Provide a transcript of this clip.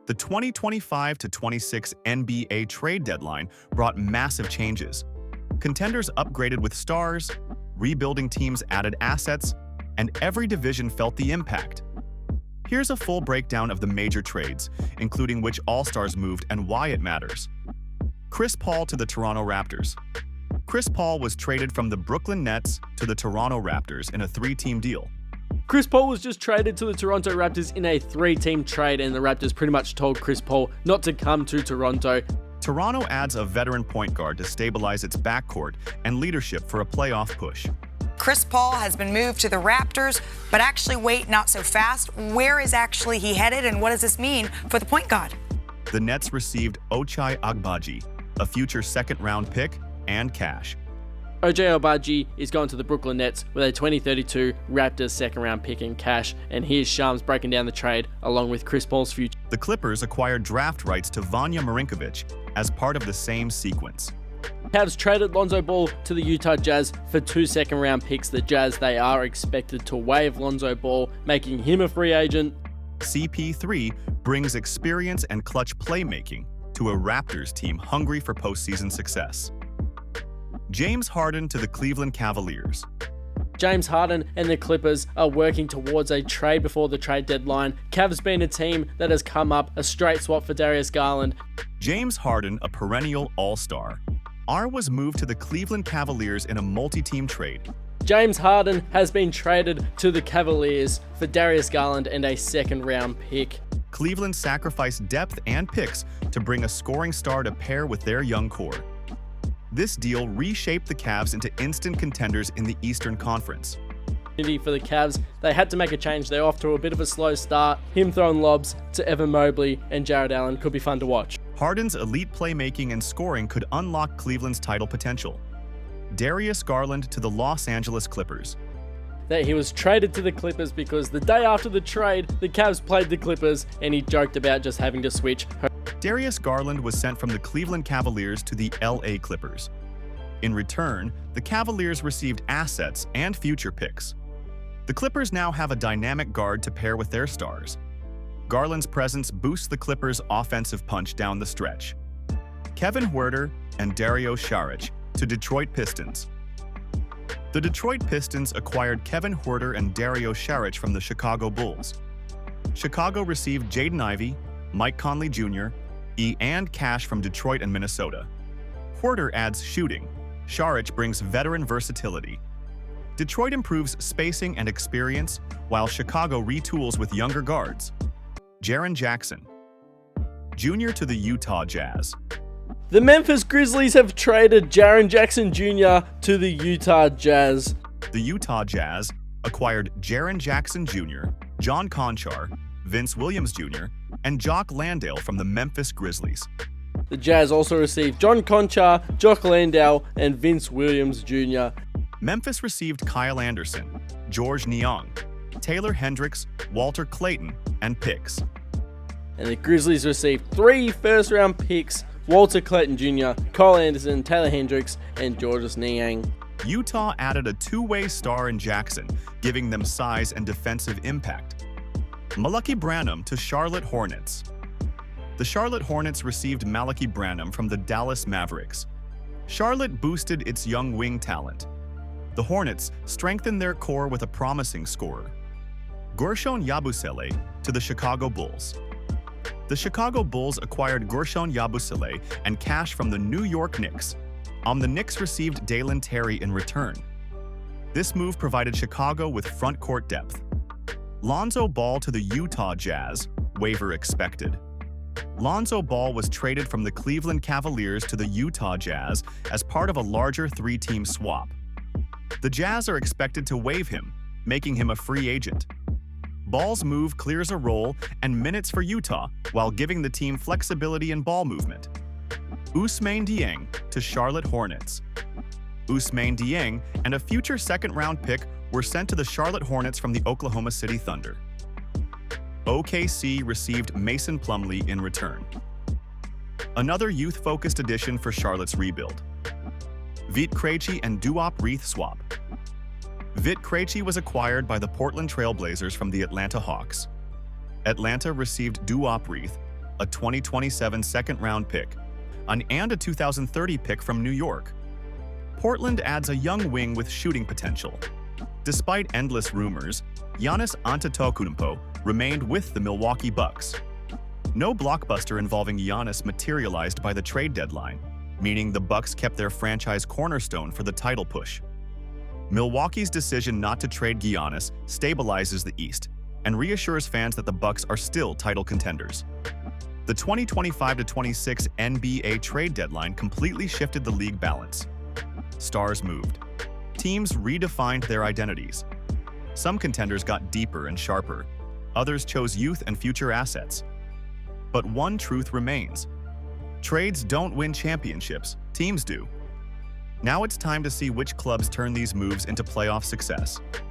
The 2025-26 NBA trade deadline brought massive changes. Contenders upgraded with stars, rebuilding teams added assets, and every division felt the impact. Here's a full breakdown of the major trades, including which All-Stars moved and why it matters. Chris Paul to the Toronto Raptors. Chris Paul was traded from the Brooklyn Nets to the Toronto Raptors in a three-team deal. Chris Paul was just traded to the Toronto Raptors in a three-team trade, and the Raptors pretty much told Chris Paul not to come to Toronto. Toronto adds a veteran point guard to stabilize its backcourt and leadership for a playoff push. Chris Paul has been moved to the Raptors, but actually wait, not so fast. Where is actually he headed, and what does this mean for the point guard? The Nets received Ochai Agbaji, a future second-round pick, and cash. Ochai Agbaji is going to the Brooklyn Nets with a 2032 Raptors second-round pick in cash, and here's Shams breaking down the trade along with Chris Paul's future. The Clippers acquired draft rights to Vanya Marinkovic as part of the same sequence. Cavs traded Lonzo Ball to the Utah Jazz for 2 second-round picks. The Jazz, they are expected to waive Lonzo Ball, making him a free agent. CP3 brings experience and clutch playmaking to a Raptors team hungry for postseason success. James Harden to the Cleveland Cavaliers. James Harden and the Clippers are working towards a trade before the trade deadline. Cavs being a team that has come up a straight swap for Darius Garland. James Harden, a perennial all-star, was moved to the Cleveland Cavaliers in a multi-team trade. James Harden has been traded to the Cavaliers for Darius Garland and a second-round pick. Cleveland sacrificed depth and picks to bring a scoring star to pair with their young core. This deal reshaped the Cavs into instant contenders in the Eastern Conference. For the Cavs, they had to make a change. They're off to a bit of a slow start. Him throwing lobs to Evan Mobley and Jared Allen could be fun to watch. Harden's elite playmaking and scoring could unlock Cleveland's title potential. Darius Garland to the Los Angeles Clippers. That he was traded to the Clippers because the day after the trade, the Cavs played the Clippers, and he joked about just having to switch. Darius Garland was sent from the Cleveland Cavaliers to the LA Clippers. In return, the Cavaliers received assets and future picks. The Clippers now have a dynamic guard to pair with their stars. Garland's presence boosts the Clippers' offensive punch down the stretch. Kevin Huerter and Dario Saric to Detroit Pistons. The Detroit Pistons acquired Kevin Huerter and Dario Saric from the Chicago Bulls. Chicago received Jaden Ivey, Mike Conley Jr., and cash from Detroit and Minnesota. Huerter adds shooting. Saric brings veteran versatility. Detroit improves spacing and experience, while Chicago retools with younger guards. Jaren Jackson Jr. to the Utah Jazz. The Memphis Grizzlies have traded Jaren Jackson Jr. to the Utah Jazz. The Utah Jazz acquired Jaren Jackson Jr., John Conchar, Vince Williams Jr., and Jock Landale from the Memphis Grizzlies. The Jazz also received John Conchar, Jock Landale, and Vince Williams Jr. Memphis received Kyle Anderson, George Niang, Taylor Hendricks, Walter Clayton, and picks. And the Grizzlies received 3 first-round picks: Walter Clayton Jr., Kyle Anderson, Taylor Hendricks, and Georges Niang. Utah added a two-way star in Jackson, giving them size and defensive impact. Malaki Branham to Charlotte Hornets. The Charlotte Hornets received Malaki Branham from the Dallas Mavericks. Charlotte boosted its young wing talent. The Hornets strengthened their core with a promising scorer. Guerschon Yabusele to the Chicago Bulls. The Chicago Bulls acquired Guerschon Yabusele and cash from the New York Knicks. The Knicks received Dalen Terry in return. This move provided Chicago with front court depth. Lonzo Ball to the Utah Jazz, waiver expected. Lonzo Ball was traded from the Cleveland Cavaliers to the Utah Jazz as part of a larger 3-team swap. The Jazz are expected to waive him, making him a free agent. Ball's move clears a role and minutes for Utah while giving the team flexibility in ball movement. Ousmane Dieng to Charlotte Hornets. Ousmane Dieng and a future second-round pick were sent to the Charlotte Hornets from the Oklahoma City Thunder. OKC received Mason Plumlee in return. Another youth-focused addition for Charlotte's rebuild. Vit Krejci and Duop Reath swap. Vit Krejci was acquired by the Portland Trail Blazers from the Atlanta Hawks. Atlanta received Duop Reath, a 2027 second-round pick, and a 2030 pick from New York. Portland adds a young wing with shooting potential. Despite endless rumors, Giannis Antetokounmpo remained with the Milwaukee Bucks. No blockbuster involving Giannis materialized by the trade deadline, meaning the Bucks kept their franchise cornerstone for the title push. Milwaukee's decision not to trade Giannis stabilizes the East and reassures fans that the Bucks are still title contenders. The 2025-26 NBA trade deadline completely shifted the league balance. Stars moved. Teams redefined their identities. Some contenders got deeper and sharper. Others chose youth and future assets. But one truth remains. Trades don't win championships, teams do. Now it's time to see which clubs turn these moves into playoff success.